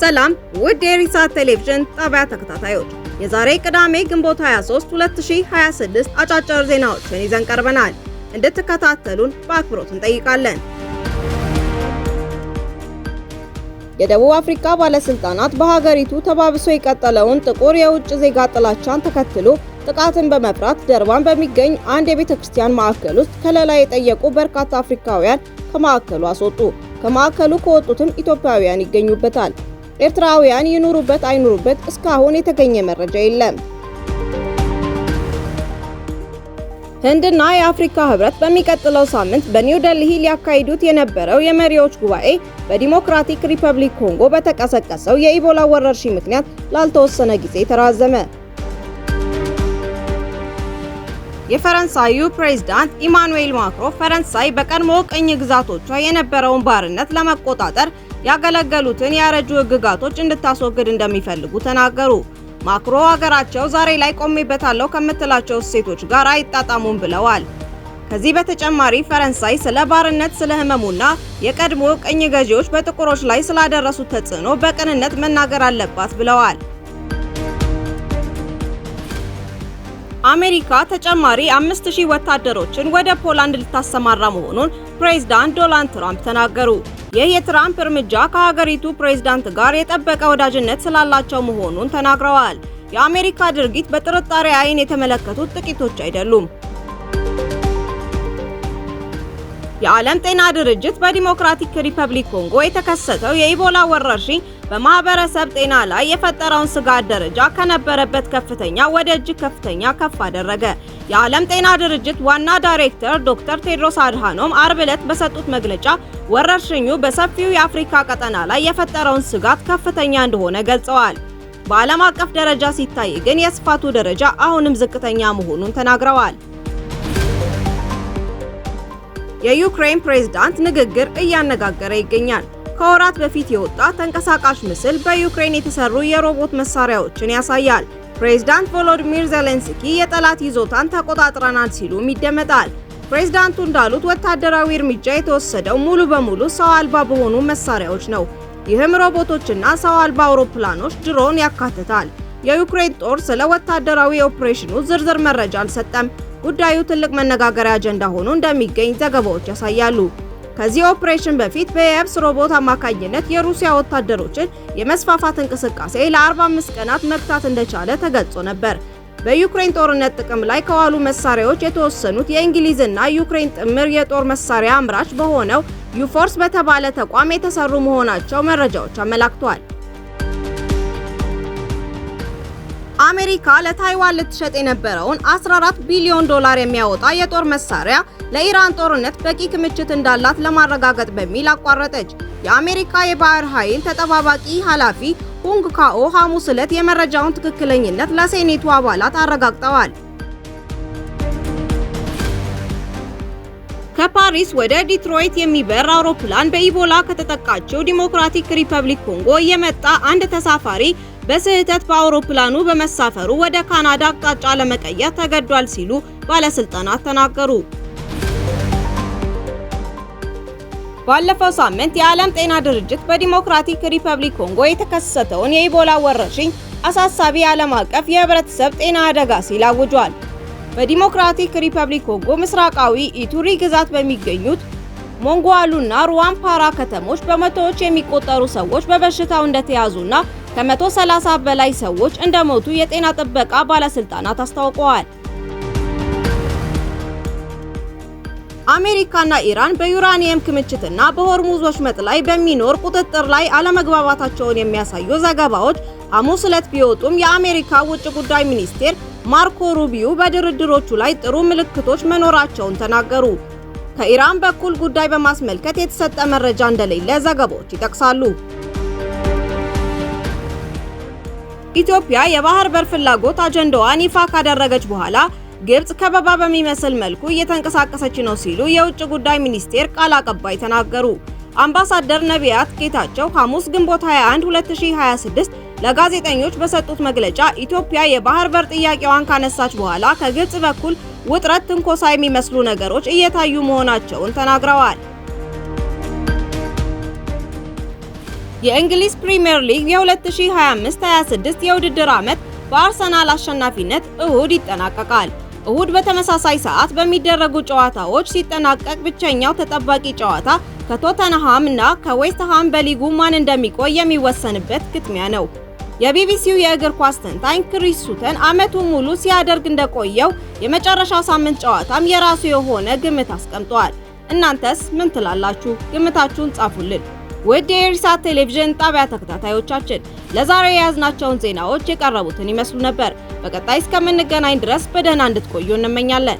ሰላም ውድ የሪሳት ቴሌቪዥን ጣቢያ ተከታታዮች፣ የዛሬ ቅዳሜ ግንቦት 23 2026 አጫጭር ዜናዎችን ይዘን ቀርበናል። እንድትከታተሉን በአክብሮት እንጠይቃለን። የደቡብ አፍሪካ ባለስልጣናት በሀገሪቱ ተባብሶ የቀጠለውን ጥቁር የውጭ ዜጋ ጥላቻን ተከትሎ ጥቃትን በመፍራት ደርባን በሚገኝ አንድ የቤተክርስቲያን ማዕከል ውስጥ ከለላ የጠየቁ በርካታ አፍሪካውያን ከማዕከሉ አስወጡ። ከማዕከሉ ከወጡትም ኢትዮጵያውያን ይገኙበታል። ኤርትራውያን ይኑሩበት አይኑሩበት እስካሁን የተገኘ መረጃ የለም። ህንድና የአፍሪካ ህብረት በሚቀጥለው ሳምንት በኒው ዴልሂ ሊያካሂዱት የነበረው የመሪዎች ጉባኤ በዲሞክራቲክ ሪፐብሊክ ኮንጎ በተቀሰቀሰው የኢቦላ ወረርሽኝ ምክንያት ላልተወሰነ ጊዜ ተራዘመ። የፈረንሳዩ ፕሬዝዳንት ኢማኑኤል ማክሮን ፈረንሳይ በቀድሞ ቅኝ ግዛቶቿ የነበረውን ባርነት ለመቆጣጠር ያገለገሉትን ያረጁ ህግጋቶች እንድታስወግድ እንደሚፈልጉ ተናገሩ። ማክሮ ሀገራቸው ዛሬ ላይ ቆሜበታለሁ ከምትላቸው እሴቶች ጋር አይጣጣሙም ብለዋል። ከዚህ በተጨማሪ ፈረንሳይ ስለ ባርነት፣ ስለ ህመሙና የቀድሞ ቅኝ ገዢዎች በጥቁሮች ላይ ስላደረሱት ተጽዕኖ በቅንነት መናገር አለባት ብለዋል። አሜሪካ ተጨማሪ 5000 ወታደሮችን ወደ ፖላንድ ልታሰማራ መሆኑን ፕሬዝዳንት ዶናልድ ትራምፕ ተናገሩ። ይህ የትራምፕ እርምጃ ከሀገሪቱ ፕሬዝዳንት ጋር የጠበቀ ወዳጅነት ስላላቸው መሆኑን ተናግረዋል። የአሜሪካ ድርጊት በጥርጣሬ አይን የተመለከቱት ጥቂቶች አይደሉም። የዓለም ጤና ድርጅት በዲሞክራቲክ ሪፐብሊክ ኮንጎ የተከሰተው የኢቦላ ወረርሽኝ በማህበረሰብ ጤና ላይ የፈጠረውን ስጋት ደረጃ ከነበረበት ከፍተኛ ወደ እጅግ ከፍተኛ ከፍ አደረገ። የዓለም ጤና ድርጅት ዋና ዳይሬክተር ዶክተር ቴድሮስ አድሃኖም አርብ ዕለት በሰጡት መግለጫ ወረርሽኙ በሰፊው የአፍሪካ ቀጠና ላይ የፈጠረውን ስጋት ከፍተኛ እንደሆነ ገልጸዋል። በዓለም አቀፍ ደረጃ ሲታይ ግን የስፋቱ ደረጃ አሁንም ዝቅተኛ መሆኑን ተናግረዋል። የዩክሬን ፕሬዝዳንት ንግግር እያነጋገረ ይገኛል። ከወራት በፊት የወጣ ተንቀሳቃሽ ምስል በዩክሬን የተሰሩ የሮቦት መሳሪያዎችን ያሳያል። ፕሬዝዳንት ቮሎዲሚር ዜሌንስኪ የጠላት ይዞታን ተቆጣጥረናል ሲሉም ይደመጣል። ፕሬዝዳንቱ እንዳሉት ወታደራዊ እርምጃ የተወሰደው ሙሉ በሙሉ ሰው አልባ በሆኑ መሳሪያዎች ነው። ይህም ሮቦቶችና ሰው አልባ አውሮፕላኖች ድሮን ያካትታል። የዩክሬን ጦር ስለ ወታደራዊ ኦፕሬሽኑ ዝርዝር መረጃ አልሰጠም። ጉዳዩ ትልቅ መነጋገሪያ አጀንዳ ሆኖ እንደሚገኝ ዘገባዎች ያሳያሉ። ከዚህ ኦፕሬሽን በፊት በየብስ ሮቦት አማካኝነት የሩሲያ ወታደሮችን የመስፋፋት እንቅስቃሴ ለ45 ቀናት መግታት እንደቻለ ተገልጾ ነበር። በዩክሬን ጦርነት ጥቅም ላይ ከዋሉ መሳሪያዎች የተወሰኑት የእንግሊዝና ዩክሬን ጥምር የጦር መሳሪያ አምራች በሆነው ዩፎርስ በተባለ ተቋም የተሰሩ መሆናቸው መረጃዎች አመላክተዋል። አሜሪካ ለታይዋን ልትሸጥ የነበረውን 14 ቢሊዮን ዶላር የሚያወጣ የጦር መሳሪያ ለኢራን ጦርነት በቂ ክምችት እንዳላት ለማረጋገጥ በሚል አቋረጠች። የአሜሪካ የባህር ኃይል ተጠባባቂ ኃላፊ ሁንግ ካኦ ሐሙስ ዕለት የመረጃውን ትክክለኝነት ለሴኔቱ አባላት አረጋግጠዋል። ከፓሪስ ወደ ዲትሮይት የሚበር አውሮፕላን በኢቦላ ከተጠቃችው ዲሞክራቲክ ሪፐብሊክ ኮንጎ የመጣ አንድ ተሳፋሪ በስህተት በአውሮፕላኑ በመሳፈሩ ወደ ካናዳ አቅጣጫ ለመቀየር ተገዷል ሲሉ ባለስልጣናት ተናገሩ። ባለፈው ሳምንት የዓለም ጤና ድርጅት በዲሞክራቲክ ሪፐብሊክ ኮንጎ የተከሰተውን የኢቦላ ወረርሽኝ አሳሳቢ ዓለም አቀፍ የህብረተሰብ ጤና አደጋ ሲል አውጇል። በዲሞክራቲክ ሪፐብሊክ ኮንጎ ምስራቃዊ ኢቱሪ ግዛት በሚገኙት ሞንጓሉና ሩዋምፓራ ከተሞች በመቶዎች የሚቆጠሩ ሰዎች በበሽታው እንደተያዙና ከ130 በላይ ሰዎች እንደሞቱ የጤና ጥበቃ ባለስልጣናት አስታውቀዋል። አሜሪካና ኢራን በዩራኒየም ክምችትና በሆርሙዝ ወሽመጥ ላይ በሚኖር ቁጥጥር ላይ አለመግባባታቸውን የሚያሳዩ ዘገባዎች ሐሙስ ዕለት ቢወጡም የአሜሪካ ውጭ ጉዳይ ሚኒስቴር ማርኮ ሩቢዮ በድርድሮቹ ላይ ጥሩ ምልክቶች መኖራቸውን ተናገሩ። ከኢራን በኩል ጉዳይ በማስመልከት የተሰጠ መረጃ እንደሌለ ዘገባዎች ይጠቅሳሉ። ኢትዮጵያ የባህር በር ፍላጎት አጀንዳዋን ይፋ ካደረገች በኋላ ግብጽ ከበባ በሚመስል መልኩ እየተንቀሳቀሰች ነው ሲሉ የውጭ ጉዳይ ሚኒስቴር ቃል አቀባይ ተናገሩ። አምባሳደር ነቢያት ጌታቸው ሐሙስ ግንቦት 21 2026 ለጋዜጠኞች በሰጡት መግለጫ ኢትዮጵያ የባህር በር ጥያቄዋን ካነሳች በኋላ ከግብጽ በኩል ውጥረት፣ ትንኮሳ የሚመስሉ ነገሮች እየታዩ መሆናቸውን ተናግረዋል። የእንግሊዝ ፕሪሚየር ሊግ የ2025-26 የውድድር ዓመት በአርሰናል አሸናፊነት እሁድ ይጠናቀቃል። እሁድ በተመሳሳይ ሰዓት በሚደረጉ ጨዋታዎች ሲጠናቀቅ ብቸኛው ተጠባቂ ጨዋታ ከቶተንሃም እና ከዌስትሃም በሊጉ ማን እንደሚቆይ የሚወሰንበት ግጥሚያ ነው። የቢቢሲው የእግር ኳስ ተንታኝ ክሪስ ሱተን ዓመቱን ሙሉ ሲያደርግ እንደቆየው የመጨረሻው ሳምንት ጨዋታም የራሱ የሆነ ግምት አስቀምጧል። እናንተስ ምን ትላላችሁ? ግምታችሁን ጻፉልን። ውድ የኢሳት ቴሌቪዥን ጣቢያ ተከታታዮቻችን ለዛሬ የያዝናቸውን ዜናዎች የቀረቡትን ይመስሉ ነበር። በቀጣይ እስከምንገናኝ ድረስ በደህና እንድትቆዩ እንመኛለን።